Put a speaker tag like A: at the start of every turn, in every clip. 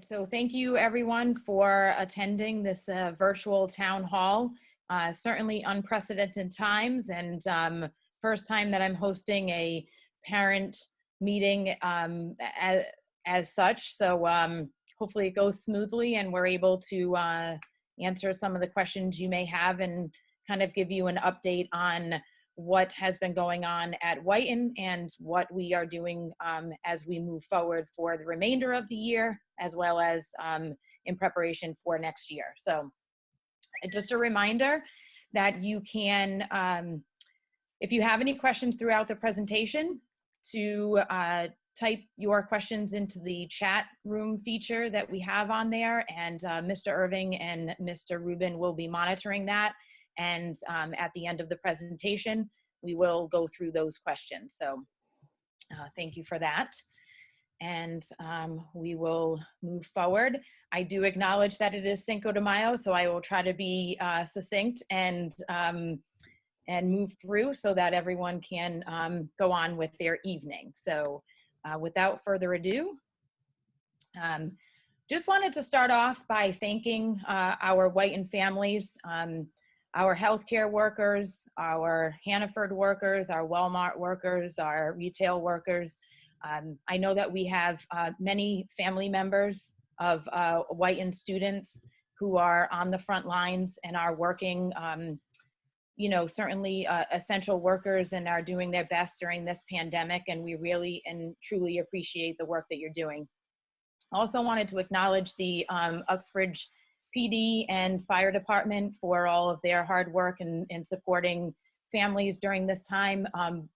A: So thank you everyone for attending this virtual town hall. Certainly unprecedented times, and first time that I'm hosting a parent meeting as such. So hopefully it goes smoothly and we're able to answer some of the questions you may have and kind of give you an update on what has been going on at Whitin and what we are doing as we move forward for the remainder of the year, as well as in preparation for next year. So just a reminder that you can, if you have any questions throughout the presentation, to type your questions into the chat room feature that we have on there, and Mr. Irving and Mr. Rubin will be monitoring that. And at the end of the presentation, we will go through those questions. So thank you for that. And we will move forward. I do acknowledge that it is Cinco de Mayo, so I will try to be succinct and move through so that everyone can go on with their evening. So without further ado, just wanted to start off by thanking our Whitin families, our healthcare workers, our Hannaford workers, our Walmart workers, our retail workers. I know that we have many family members of Whitin students who are on the front lines and are working, you know, certainly essential workers, and are doing their best during this pandemic. And we really and truly appreciate the work that you're doing. Also wanted to acknowledge the Uxbridge PD and fire department for all of their hard work and supporting families during this time,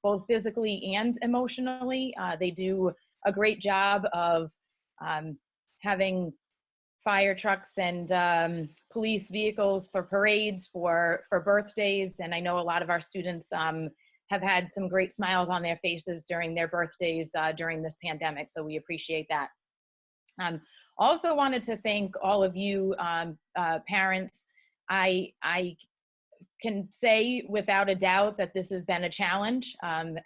A: both physically and emotionally. They do a great job of having fire trucks and police vehicles for parades, for birthdays. And I know a lot of our students have had some great smiles on their faces during their birthdays during this pandemic. So we appreciate that. Also wanted to thank all of you parents. I can say without a doubt that this has been a challenge.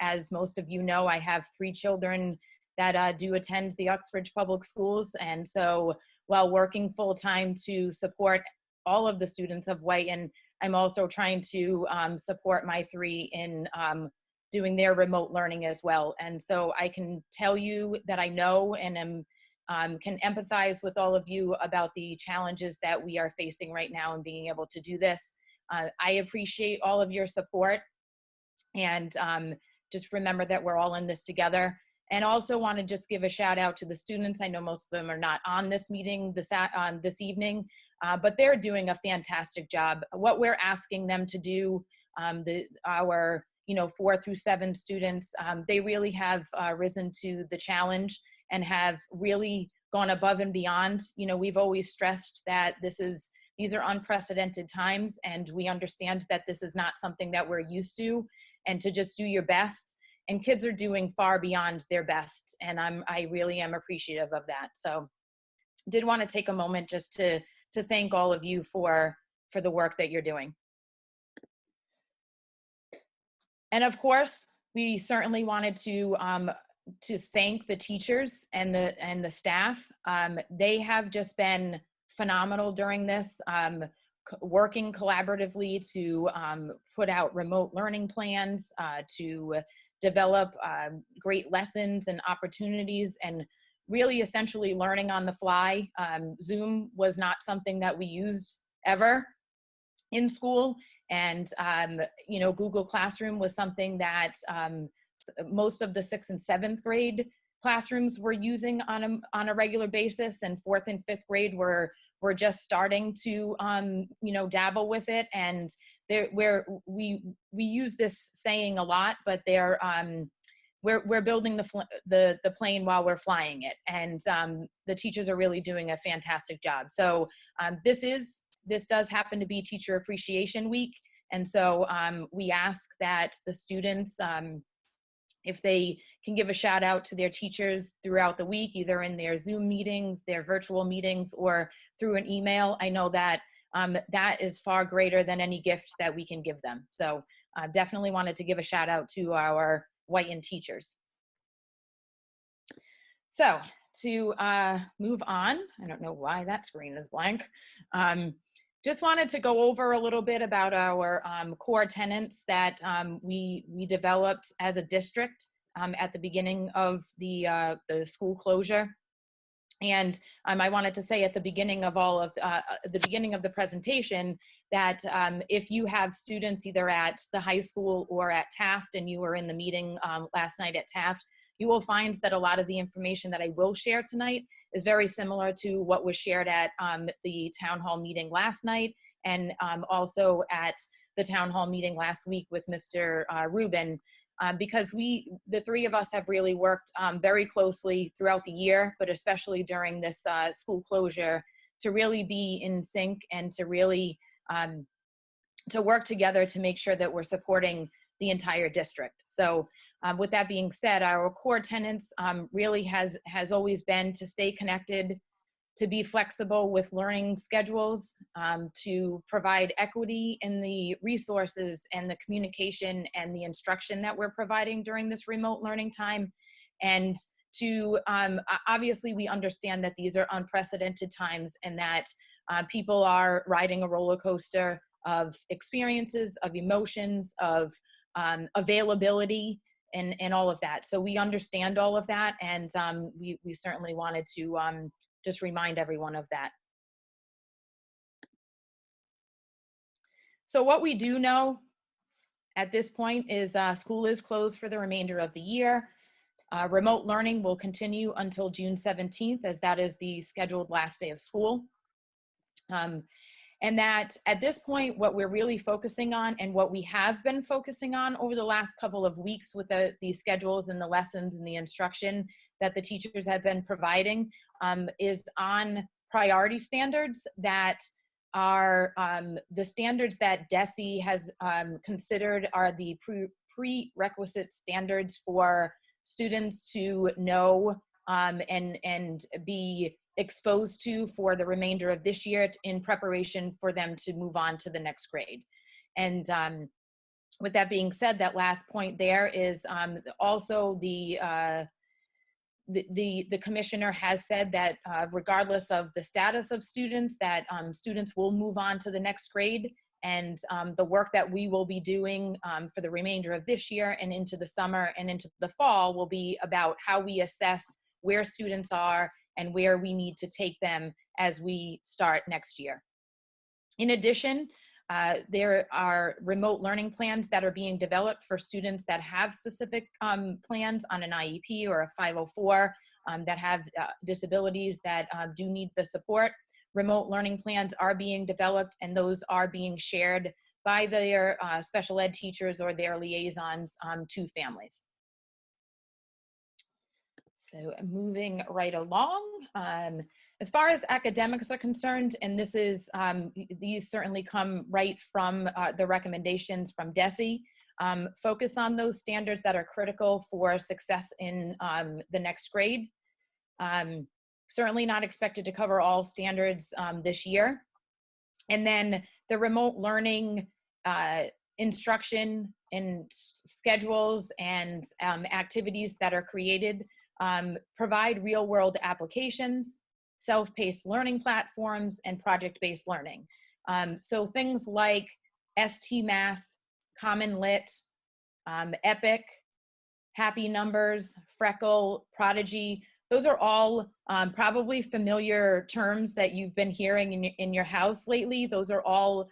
A: As most of you know, I have 3 children that do attend the Uxbridge Public Schools. And so while working full-time to support all of the students of Whitin, I'm also trying to support my 3 in doing their remote learning as well. And so I can tell you that I know and can empathize with all of you about the challenges that we are facing right now and being able to do this. I appreciate all of your support, and just remember that we're all in this together. And also want to just give a shout out to the students. I know most of them are not on this meeting this evening, but they're doing a fantastic job. What we're asking them to do, our 4 through 7 students, they really have risen to the challenge and have really gone above and beyond. You know, we've always stressed that these are unprecedented times, and we understand that this is not something that we're used to, and to just do your best. And kids are doing far beyond their best, and I really am appreciative of that. So did want to take a moment just to thank all of you for the work that you're doing. And of course, we certainly wanted to thank the teachers and the staff. They have just been phenomenal during this, working collaboratively to put out remote learning plans, to develop great lessons and opportunities, and really essentially learning on the fly. Zoom was not something that we used ever in school, and Google Classroom was something that most of the 6th and 7th grade classrooms were using on a regular basis, and 4th and 5th grade were just starting to dabble with it. And we use this saying a lot, but we're building the plane while we're flying it, and the teachers are really doing a fantastic job. So this does happen to be Teacher Appreciation Week, and so we ask that the students, if they can give a shout out to their teachers throughout the week, either in their Zoom meetings, their virtual meetings, or through an email. I know that that is far greater than any gift that we can give them. So definitely wanted to give a shout out to our Whitin teachers. So to move on, I don't know why that screen is blank. Just wanted to go over a little bit about our core tenets that we developed as a district at the beginning of the school closure. And I wanted to say at the beginning of the beginning of the presentation that if you have students either at the high school or at Taft, and you were in the meeting last night at Taft, you will find that a lot of the information that I will share tonight is very similar to what was shared at the town hall meeting last night, and also at the town hall meeting last week with Mr. Rubin. Because the three of us have really worked very closely throughout the year, but especially during this school closure, to really be in sync and to really to work together to make sure that we're supporting the entire district. So with that being said, our core tenets really has always been to stay connected, to be flexible with learning schedules, to provide equity in the resources and the communication and the instruction that we're providing during this remote learning time. And to, obviously we understand that these are unprecedented times, and that people are riding a roller coaster of experiences, of emotions, of availability, and all of that. So we understand all of that, and we certainly wanted to just remind everyone of that. So what we do know at this point is school is closed for the remainder of the year. Remote learning will continue until June 17th, as that is the scheduled last day of school. And that at this point, what we're really focusing on, and what we have been focusing on over the last couple of weeks with the schedules and the lessons and the instruction that the teachers have been providing, is on priority standards that are the standards that DESE has considered are the prerequisite standards for students to know and be exposed to for the remainder of this year in preparation for them to move on to the next grade. And with that being said, that last point there is also the commissioner has said that regardless of the status of students, that students will move on to the next grade. And the work that we will be doing for the remainder of this year and into the summer and into the fall will be about how we assess where students are and where we need to take them as we start next year. In addition, there are remote learning plans that are being developed for students that have specific plans on an IEP or a 504 that have disabilities that do need the support. Remote learning plans are being developed, and those are being shared by their special ed teachers or their liaisons to families. So moving right along, as far as academics are concerned, and this is, these certainly come right from the recommendations from DESE, focus on those standards that are critical for success in the next grade. Certainly not expected to cover all standards this year. And then the remote learning instruction and schedules and activities that are created provide real-world applications, self-paced learning platforms, and project-based learning. So things like ST Math, Common Lit, EPIC, Happy Numbers, Freckle, Prodigy, those are all probably familiar terms that you've been hearing in your house lately. Those are all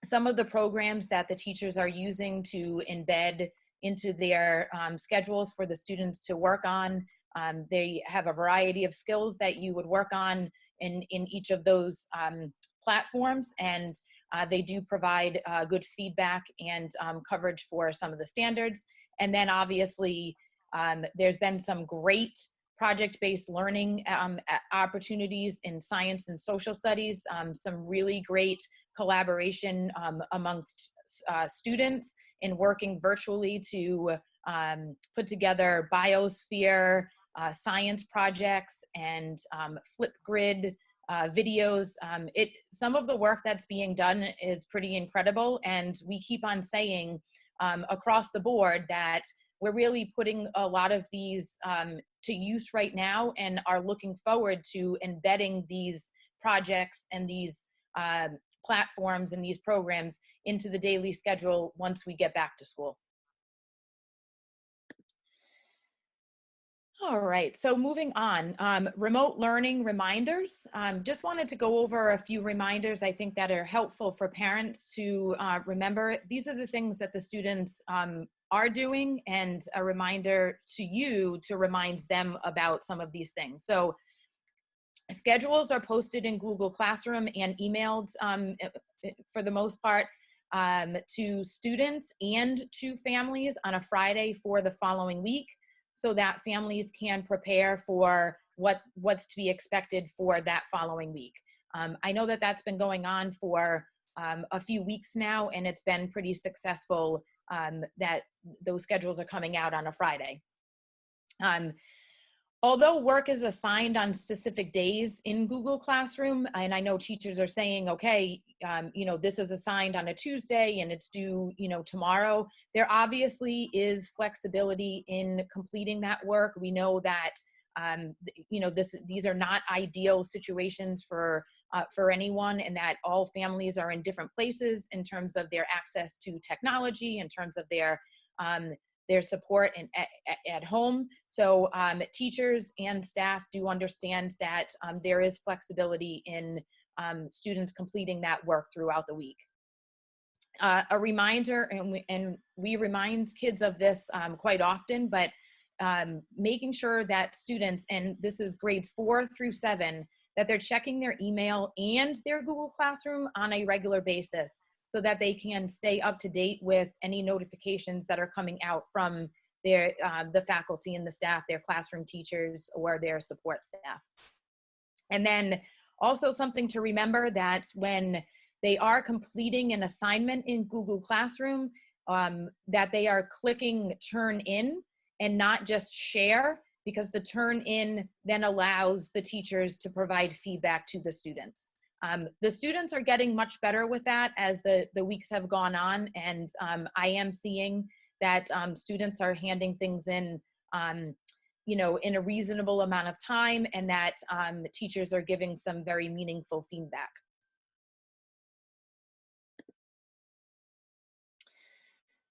A: some of the programs that the teachers are using to embed into their schedules for the students to work on. They have a variety of skills that you would work on in each of those platforms, and they do provide good feedback and coverage for some of the standards. And then obviously, there's been some great project-based learning opportunities in science and social studies, some really great collaboration amongst students in working virtually to put together biosphere science projects and Flipgrid videos. Some of the work that's being done is pretty incredible, and we keep on saying across the board that we're really putting a lot of these to use right now and are looking forward to embedding these projects and these platforms and these programs into the daily schedule once we get back to school. All right, so moving on, remote learning reminders. Just wanted to go over a few reminders I think that are helpful for parents to remember. These are the things that the students are doing, and a reminder to you to remind them about some of these things. So schedules are posted in Google Classroom and emailed for the most part to students and to families on a Friday for the following week, so that families can prepare for what's to be expected for that following week. I know that that's been going on for a few weeks now, and it's been pretty successful that those schedules are coming out on a Friday. Although work is assigned on specific days in Google Classroom, and I know teachers are saying, okay, this is assigned on a Tuesday and it's due, tomorrow, there obviously is flexibility in completing that work. We know that, these are not ideal situations for anyone, and that all families are in different places in terms of their access to technology, in terms of their support at home. So teachers and staff do understand that there is flexibility in students completing that work throughout the week. A reminder, and we remind kids of this quite often, but making sure that students, and this is grades 4 through 7, that they're checking their email and their Google Classroom on a regular basis, so that they can stay up to date with any notifications that are coming out from the faculty and the staff, their classroom teachers, or their support staff. And then also something to remember, that when they are completing an assignment in Google Classroom, that they are clicking turn in and not just share, because the turn in then allows the teachers to provide feedback to the students. The students are getting much better with that as the weeks have gone on, and I am seeing that students are handing things in, in a reasonable amount of time, and that teachers are giving some very meaningful feedback.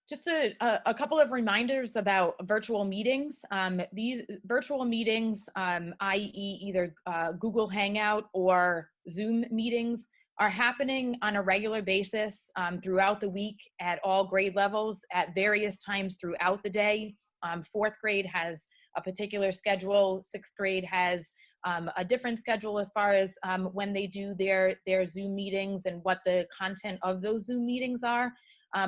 A: Just a couple of reminders about virtual meetings. These virtual meetings, i.e. either Google Hangout or Zoom meetings, are happening on a regular basis throughout the week at all grade levels at various times throughout the day. 4th grade has a particular schedule. 6th grade has a different schedule as far as when they do their Zoom meetings and what the content of those Zoom meetings are.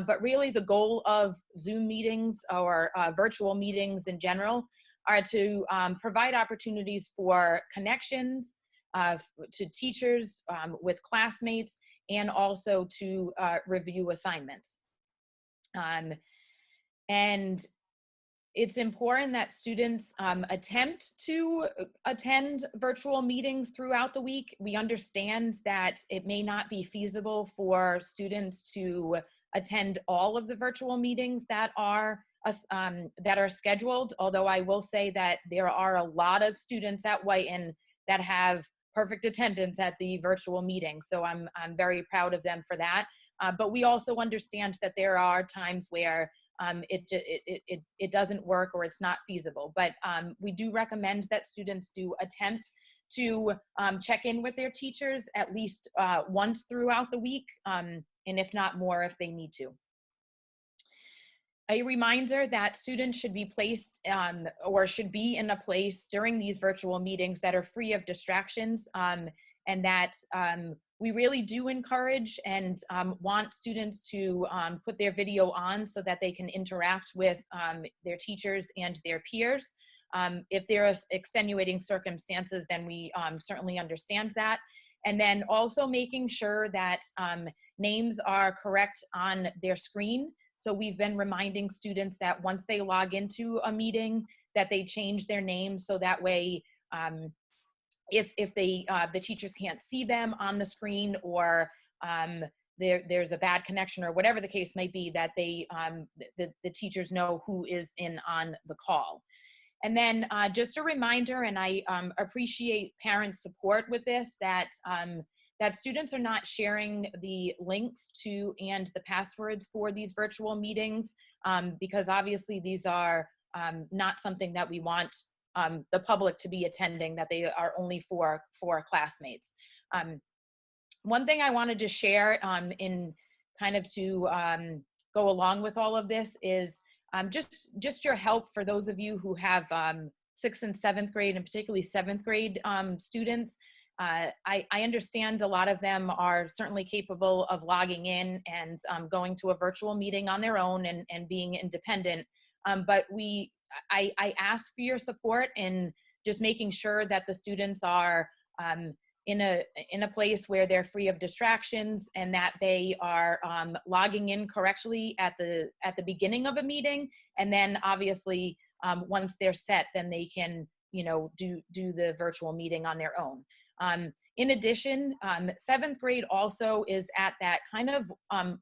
A: But really the goal of Zoom meetings, or virtual meetings in general, are to provide opportunities for connections to teachers with classmates, and also to review assignments. And it's important that students attempt to attend virtual meetings throughout the week. We understand that it may not be feasible for students to attend all of the virtual meetings that are scheduled, although I will say that there are a lot of students at Whitin that have perfect attendance at the virtual meeting. So I'm very proud of them for that. But we also understand that there are times where it doesn't work, or it's not feasible. But we do recommend that students do attempt to check in with their teachers at least once throughout the week, and if not more, if they need to. A reminder that students should be placed or should be in a place during these virtual meetings that are free of distractions, and that we really do encourage and want students to put their video on so that they can interact with their teachers and their peers. If there are extenuating circumstances, then we certainly understand that. And then also making sure that names are correct on their screen. So we've been reminding students that once they log into a meeting, that they change their name, so that way if the teachers can't see them on the screen, or there's a bad connection or whatever the case may be, that they the teachers know who is in on the call. And then just a reminder, and I appreciate parents' support with this, that that students are not sharing the links to and the passwords for these virtual meetings, because obviously these are not something that we want the public to be attending, that they are only for classmates. One thing I wanted to share in kind of to go along with all of this is just your help for those of you who have 6th and 7th grade, and particularly 7th grade students. I understand a lot of them are certainly capable of logging in and going to a virtual meeting on their own and being independent. But I ask for your support in just making sure that the students are in a place where they're free of distractions, and that they are logging in correctly at the beginning of a meeting, and then obviously once they're set, then they can do the virtual meeting on their own. In addition, 7th grade also is at that kind of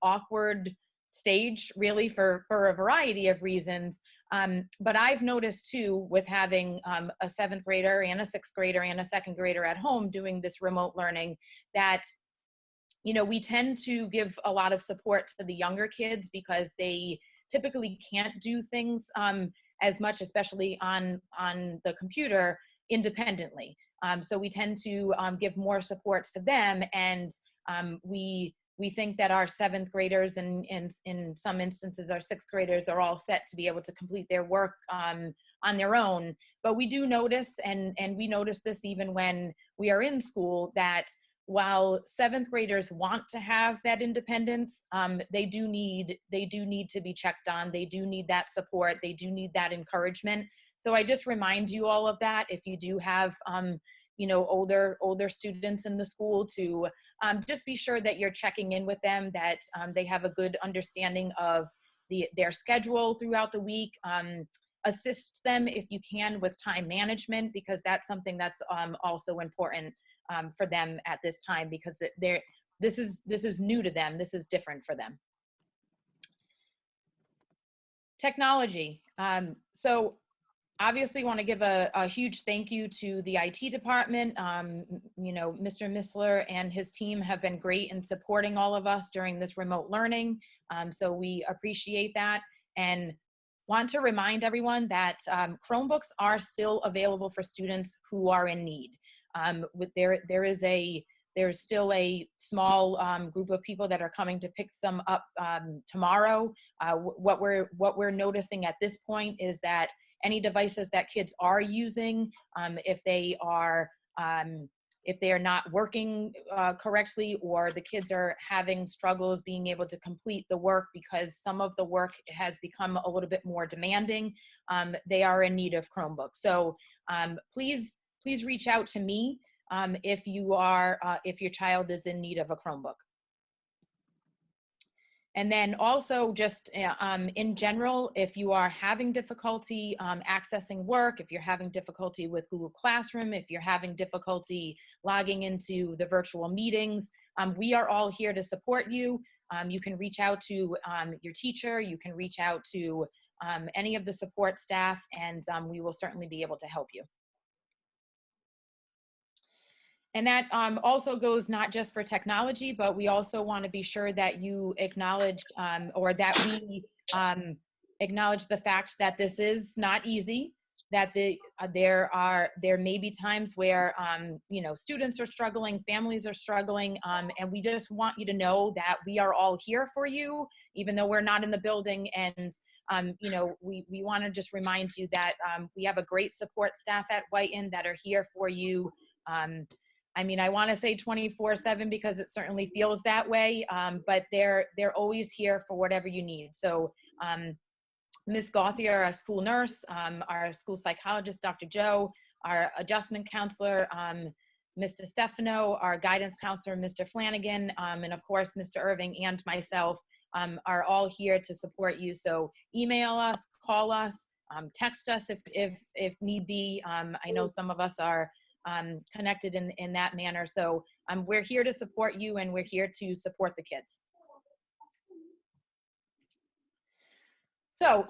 A: awkward stage, really, for a variety of reasons. But I've noticed too, with having a 7th grader and a 6th grader and a 2nd grader at home doing this remote learning, that we tend to give a lot of support to the younger kids because they typically can't do things as much, especially on the computer, independently. So we tend to give more support to them, and we think that our 7th graders and in some instances our 6th graders are all set to be able to complete their work on their own. But we do notice, and we notice this even when we are in school, that while 7th graders want to have that independence, they do need to be checked on. They do need that support. They do need that encouragement. So I just remind you all of that, if you do have older students in the school, to just be sure that you're checking in with them, that they have a good understanding of their schedule throughout the week. Assist them if you can with time management, because that's something that's also important for them at this time, because this is new to them. This is different for them. Technology. So obviously want to give a huge thank you to the IT department. Mr. Missler and his team have been great in supporting all of us during this remote learning. So we appreciate that, and want to remind everyone that Chromebooks are still available for students who are in need. There's still a small group of people that are coming to pick some up tomorrow. What we're noticing at this point is that any devices that kids are using, if they are not working correctly, or the kids are having struggles being able to complete the work because some of the work has become a little bit more demanding, they are in need of Chromebooks. So please reach out to me if your child is in need of a Chromebook. And then also just in general, if you are having difficulty accessing work, if you're having difficulty with Google Classroom, if you're having difficulty logging into the virtual meetings, we are all here to support you. You can reach out to your teacher, you can reach out to any of the support staff, and we will certainly be able to help you. And that also goes not just for technology, but we also want to be sure that you acknowledge or that we acknowledge the fact that this is not easy, that there may be times where students are struggling, families are struggling, and we just want you to know that we are all here for you, even though we're not in the building. And we want to just remind you that we have a great support staff at Whitin that are here for you. I want to say 24/7 because it certainly feels that way, but they're always here for whatever you need. So Ms. Gauthier, our school nurse, our school psychologist, Dr. Joe, our adjustment counselor, Mr. Stefano, our guidance counselor, Mr. Flanagan, and of course, Mr. Irving and myself are all here to support you. So email us, call us, text us if need be. I know some of us are connected in that manner. So we're here to support you, and we're here to support the kids. So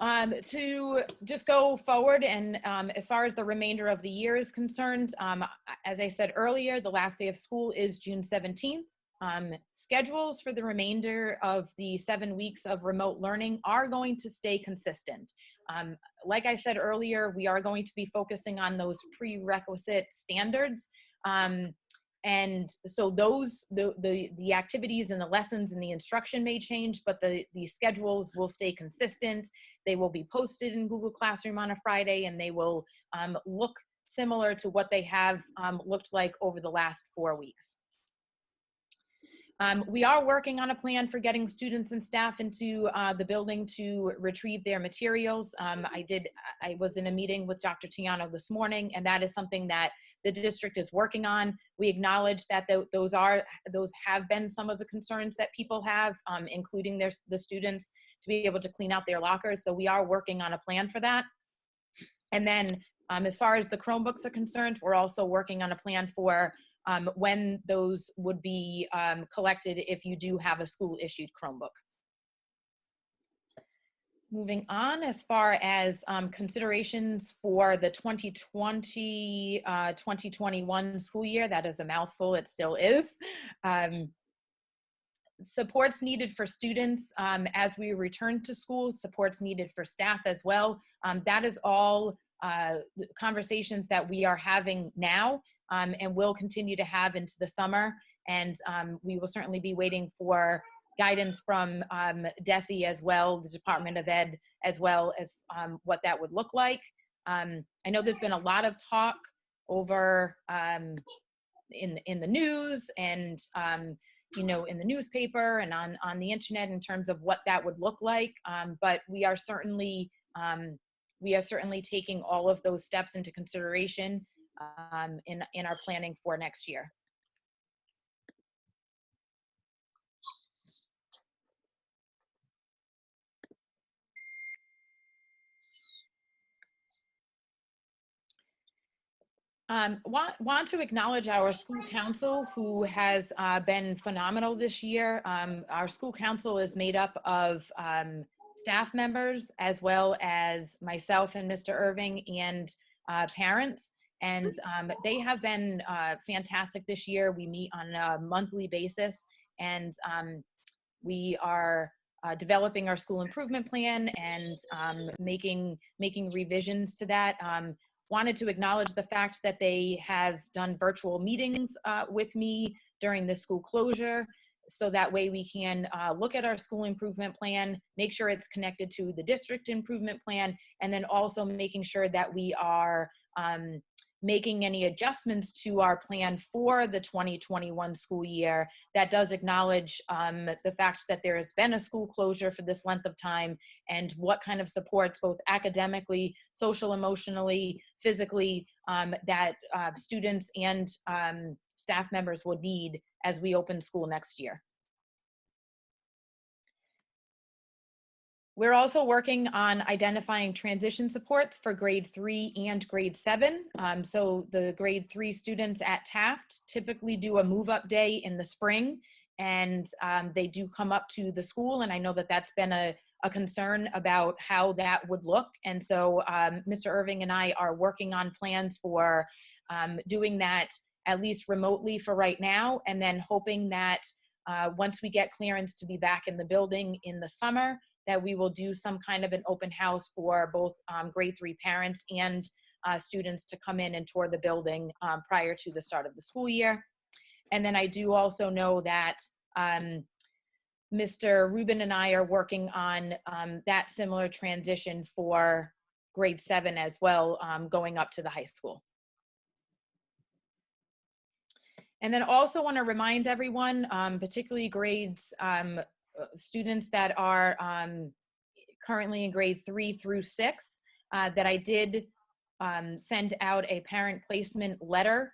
A: to just go forward and as far as the remainder of the year is concerned, as I said earlier, the last day of school is June 17th. Schedules for the remainder of the 7 weeks of remote learning are going to stay consistent. Like I said earlier, we are going to be focusing on those prerequisite standards. And so those, the activities and the lessons and the instruction may change, but the schedules will stay consistent. They will be posted in Google Classroom on a Friday, and they will look similar to what they have looked like over the last 4 weeks. We are working on a plan for getting students and staff into the building to retrieve their materials. I was in a meeting with Dr. Tiano this morning, and that is something that the district is working on. We acknowledge that those have been some of the concerns that people have, including the students, to be able to clean out their lockers. So we are working on a plan for that. And then as far as the Chromebooks are concerned, we're also working on a plan for when those would be collected if you do have a school-issued Chromebook. Moving on, as far as considerations for the 2020-2021 school year, that is a mouthful, it still is. Supports needed for students as we return to school, supports needed for staff as well. That is all conversations that we are having now and will continue to have into the summer. And we will certainly be waiting for guidance from DESE as well, the Department of Ed, as well as what that would look like. I know there's been a lot of talk over in the news and you know, in the newspaper and on the internet in terms of what that would look like. But we are certainly taking all of those steps into consideration in our planning for next year. Want to acknowledge our school council, who has been phenomenal this year. Our school council is made up of staff members, as well as myself and Mr. Irving, and parents. And they have been fantastic this year. We meet on a monthly basis, and we are developing our school improvement plan and making revisions to that. Wanted to acknowledge the fact that they have done virtual meetings with me during the school closure, so that way we can look at our school improvement plan, make sure it's connected to the district improvement plan, and then also making sure that we are making any adjustments to our plan for the 2021 school year that does acknowledge the fact that there has been a school closure for this length of time, and what kind of supports, both academically, social, emotionally, physically, that students and staff members would need as we open school next year. We're also working on identifying transition supports for grade 3 and grade 7. So the grade 3 students at Taft typically do a move-up day in the spring, and they do come up to the school. And I know that that's been a concern about how that would look. And so Mr. Irving and I are working on plans for doing that at least remotely for right now, and then hoping that once we get clearance to be back in the building in the summer, that we will do some kind of an open house for both grade 3 parents and students to come in and tour the building prior to the start of the school year. And then I do also know that Mr. Rubin and I are working on that similar transition for grade 7 as well, going up to the high school. And then also want to remind everyone, particularly grades, students that are currently in grade 3 through 6, that I did send out a parent placement letter,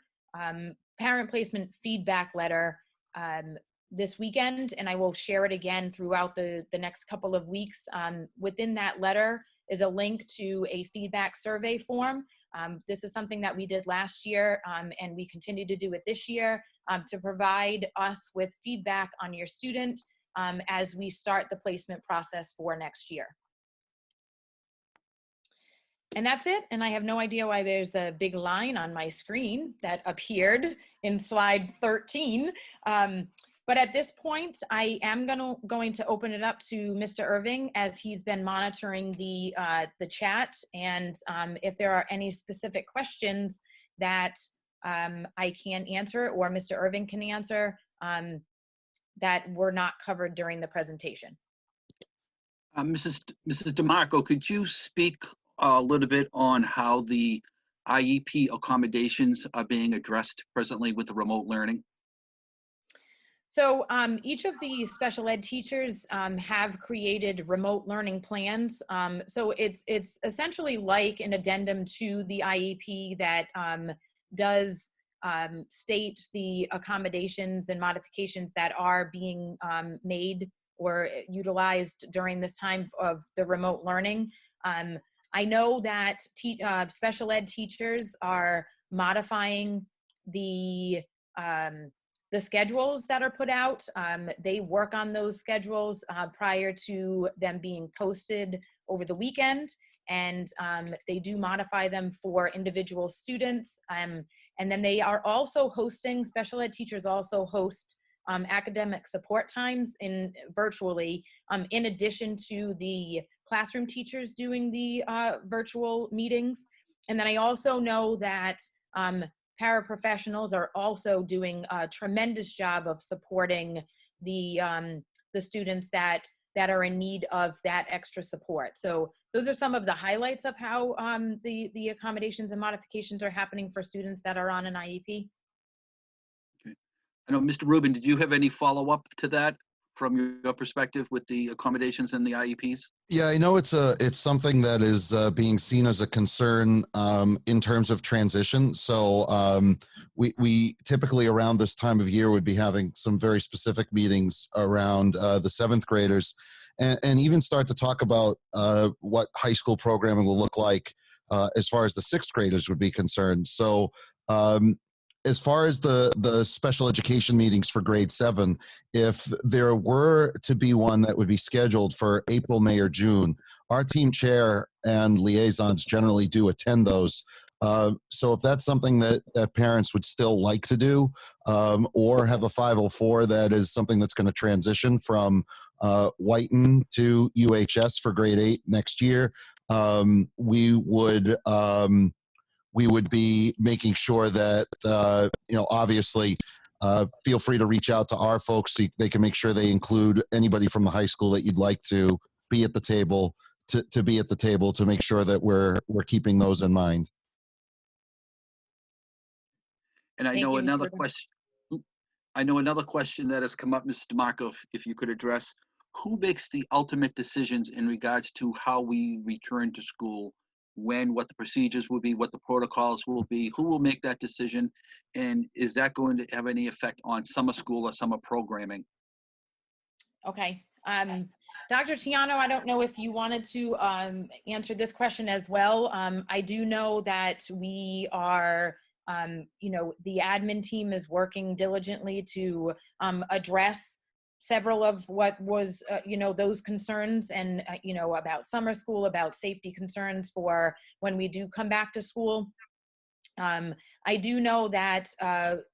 A: parent placement feedback letter this weekend, and I will share it again throughout the next couple of weeks. Within that letter is a link to a feedback survey form. This is something that we did last year, and we continue to do it this year, to provide us with feedback on your student as we start the placement process for next year. And that's it. And I have no idea why there's a big line on my screen that appeared in slide 13. But at this point, I am going to open it up to Mr. Irving, as he's been monitoring the chat. And if there are any specific questions that I can answer, or Mr. Irving can answer, that were not covered during the presentation.
B: Mrs. DeMarco, could you speak a little bit on how the IEP accommodations are being addressed presently with the remote learning?
A: So each of the special ed teachers have created remote learning plans. So it's essentially like an addendum to the IEP that does state the accommodations and modifications that are being made or utilized during this time of the remote learning. I know that special ed teachers are modifying the schedules that are put out. They work on those schedules prior to them being posted over the weekend, and they do modify them for individual students. And then they are also hosting, special ed teachers also host academic support times virtually, in addition to the classroom teachers doing the virtual meetings. And then I also know that paraprofessionals are also doing a tremendous job of supporting the students that are in need of that extra support. So those are some of the highlights of how the accommodations and modifications are happening for students that are on an IEP.
B: Okay. I know, Mr. Rubin, did you have any follow-up to that from your perspective with the accommodations and the IEPs?
C: Yeah, I know it's something that is being seen as a concern in terms of transition. So we typically around this time of year would be having some very specific meetings around the seventh graders, and even start to talk about what high school programming will look like as far as the sixth graders would be concerned. So as far as the special education meetings for grade 7, if there were to be one that would be scheduled for April, May, or June, our team chair and liaisons generally do attend those. So if that's something that parents would still like to do, or have a 504 that is something that's going to transition from Whitin to UHS for grade 8 next year, we would be making sure that, obviously, feel free to reach out to our folks so they can make sure they include anybody from the high school that you'd like to be at the table, to be at the table, to make sure that we're keeping those in mind.
B: And I know another question. I know another question that has come up, Mrs. DeMarco, if you could address: who makes the ultimate decisions in regards to how we return to school? When, what the procedures will be, what the protocols will be, who will make that decision, and is that going to have any effect on summer school or summer programming?
A: Okay. Dr. Tiano, I don't know if you wanted to answer this question as well. I do know that we are, the admin team is working diligently to address several of what was, those concerns, and, about summer school, about safety concerns for when we do come back to school. I do know that,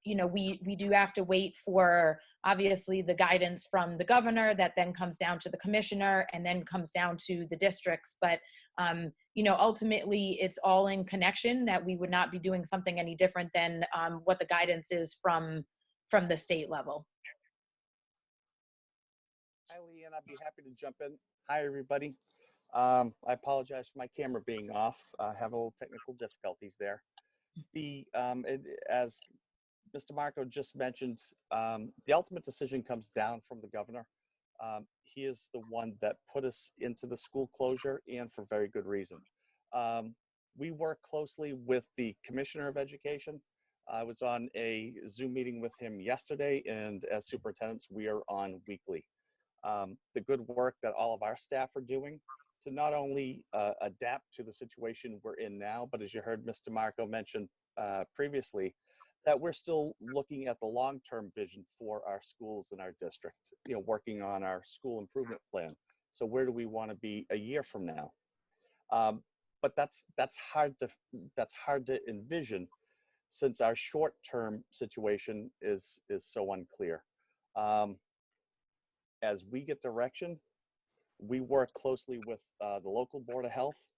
A: we do have to wait for, obviously, the guidance from the governor that then comes down to the commissioner and then comes down to the districts. But, ultimately, it's all in connection, that we would not be doing something any different than what the guidance is from the state level.
D: Hi, Leanne. I'd be happy to jump in. Hi, everybody. I apologize for my camera being off. I have a little technical difficulties there. As Mr. Marco just mentioned, the ultimate decision comes down from the governor. He is the one that put us into the school closure, and for very good reason. We work closely with the Commissioner of Education. I was on a Zoom meeting with him yesterday, and as superintendents, we are on weekly. The good work that all of our staff are doing to not only adapt to the situation we're in now, but as you heard Mr. Marco mention previously, that we're still looking at the long-term vision for our schools in our district, working on our school improvement plan. So where do we want to be a year from now? but that's hard to envision, since our short-term situation is so unclear. As we get direction, we work closely with the local Board of Health,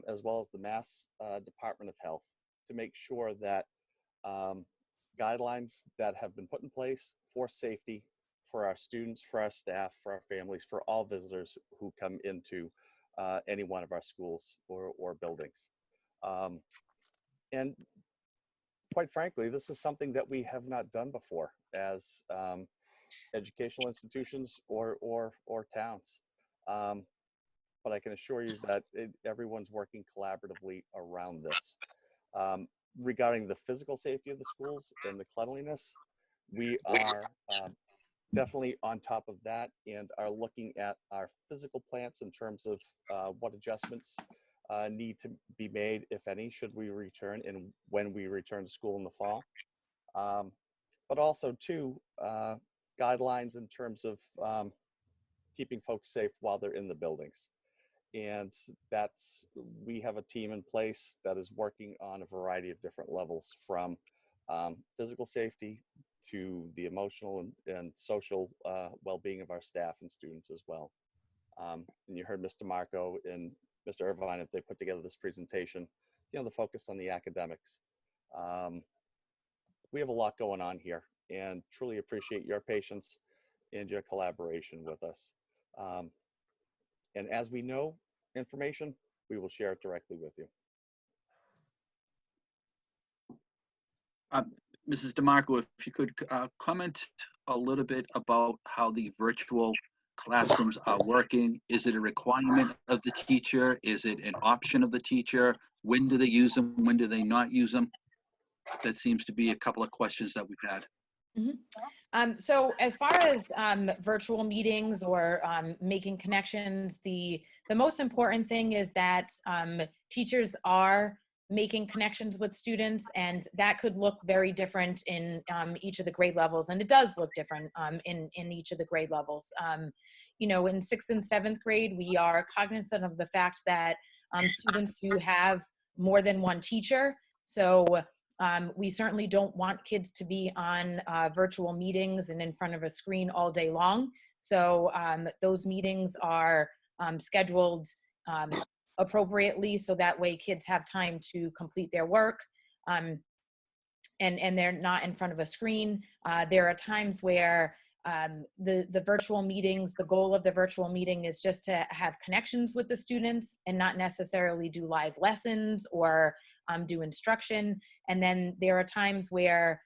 D: as well as the Mass Department of Health, to make sure that guidelines that have been put in place for safety for our students, for our staff, for our families, for all visitors who come into any one of our schools or buildings. And quite frankly, this is something that we have not done before as educational institutions or towns. But I can assure you that everyone's working collaboratively around this. Regarding the physical safety of the schools and the cleanliness, we are definitely on top of that and are looking at our physical plants in terms of what adjustments need to be made, if any, should we return and when we return to school in the fall. But also, too, guidelines in terms of keeping folks safe while they're in the buildings. And we have a team in place that is working on a variety of different levels, from physical safety to the emotional and social well-being of our staff and students as well. And you heard Mr. Marco and Mr. Irvine, if they put together this presentation, they're focused on the academics. We have a lot going on here, and truly appreciate your patience and your collaboration with us. And as we know information, we will share it directly with you.
B: Mrs. DeMarco, if you could comment a little bit about how the virtual classrooms are working. Is it a requirement of the teacher? Is it an option of the teacher? When do they use them? When do they not use them? That seems to be a couple of questions that we've had.
A: Mm-hmm. So as far as virtual meetings or making connections, the most important thing is that teachers are making connections with students, and that could look very different in each of the grade levels, and it does look different in each of the grade levels. In 6th and 7th grade, we are cognizant of the fact that students do have more than one teacher, so we certainly don't want kids to be on virtual meetings and in front of a screen all day long. So those meetings are scheduled appropriately, so that way kids have time to complete their work, and they're not in front of a screen. There are times where the virtual meetings, the goal of the virtual meeting is just to have connections with the students and not necessarily do live lessons or do instruction. And then there are times where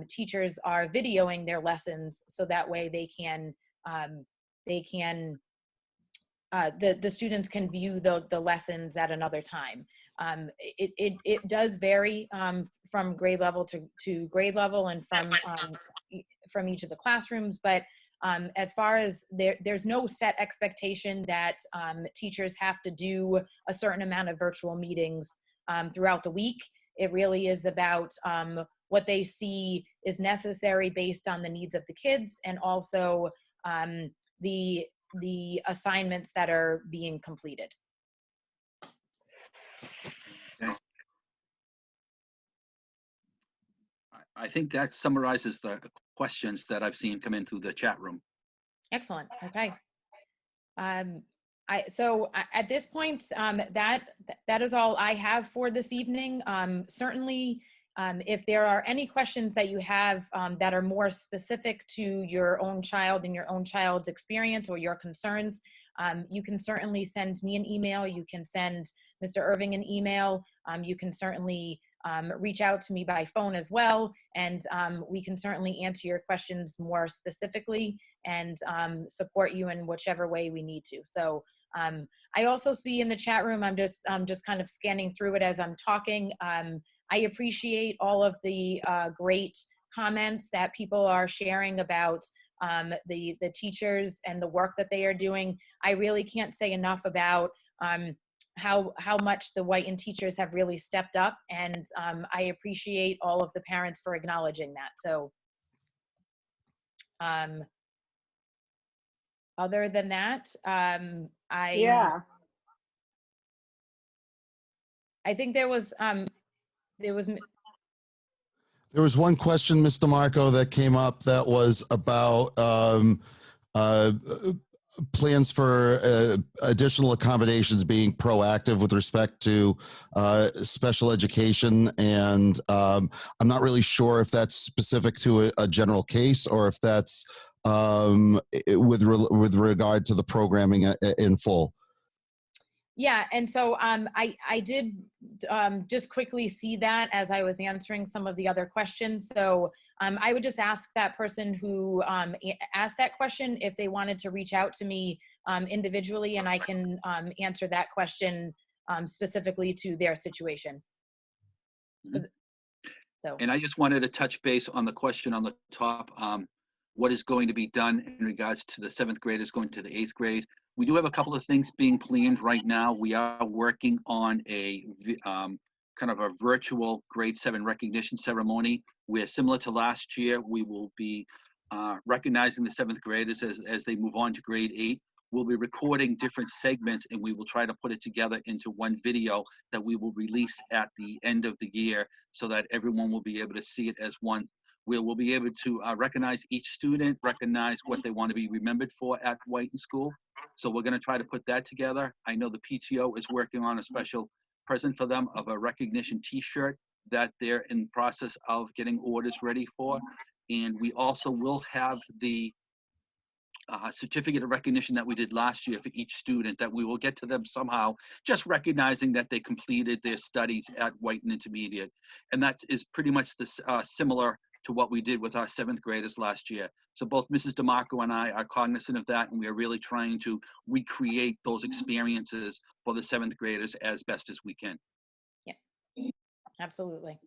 A: teachers are videoing their lessons, so that way the students can view the lessons at another time. It does vary from grade level to grade level and from each of the classrooms, but as far as there's no set expectation that teachers have to do a certain amount of virtual meetings throughout the week. It really is about what they see is necessary based on the needs of the kids, and also the assignments that are being completed.
B: Okay. I think that summarizes the questions that I've seen come in through the chat room.
A: Excellent. Okay. So at this point, that is all I have for this evening. Certainly, if there are any questions that you have that are more specific to your own child and your own child's experience or your concerns, you can certainly send me an email. You can send Mr. Irving an email. You can certainly reach out to me by phone as well, and we can certainly answer your questions more specifically and support you in whichever way we need to. So I also see in the chat room, I'm just kind of scanning through it as I'm talking. I appreciate all of the great comments that people are sharing about the teachers and the work that they are doing. I really can't say enough about how much the Whitin teachers have really stepped up, and I appreciate all of the parents for acknowledging that. So other than that, I think there was
C: There was one question, Ms. DeMarco, that came up that was about uh, plans for additional accommodations, being proactive with respect to special education. And I'm not really sure if that's specific to a general case or if that's with regard to the programming in full.
A: Yeah, and so I did just quickly see that as I was answering some of the other questions. So I would just ask that person who asked that question if they wanted to reach out to me individually, and I can answer that question specifically to their situation.
B: Mm-hmm.
A: So.
B: And I just wanted to touch base on the question on the top. What is going to be done in regards to the 7th graders going to the 8th grade? We do have a couple of things being planned right now. We are working on a kind of a virtual grade 7 recognition ceremony where, similar to last year, we will be recognizing the 7th graders as they move on to grade 8. We'll be recording different segments and we will try to put it together into one video that we will release at the end of the year so that everyone will be able to see it as one. We'll be able to recognize each student, recognize what they want to be remembered for at Whitin School. So we're going to try to put that together. I know the PTO is working on a special present for them of a recognition t-shirt that they're in the process of getting orders ready for. And we also will have the certificate of recognition that we did last year for each student that we will get to them somehow, just recognizing that they completed their studies at Whitin Intermediate. And that is pretty much similar to what we did with our 7th graders last year. So both Mrs. DeMarco and I are cognizant of that, and we are really trying to recreate those experiences for the 7th graders as best as we can.
A: Yeah, absolutely.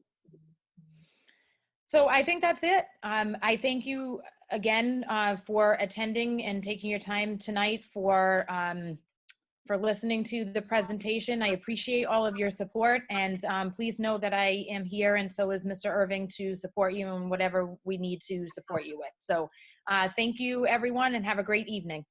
A: So I think that's it. I thank you again for attending and taking your time tonight for listening to the presentation. I appreciate all of your support, and please know that I am here, and so is Mr. Irving, to support you in whatever we need to support you with. So thank you, everyone, and have a great evening.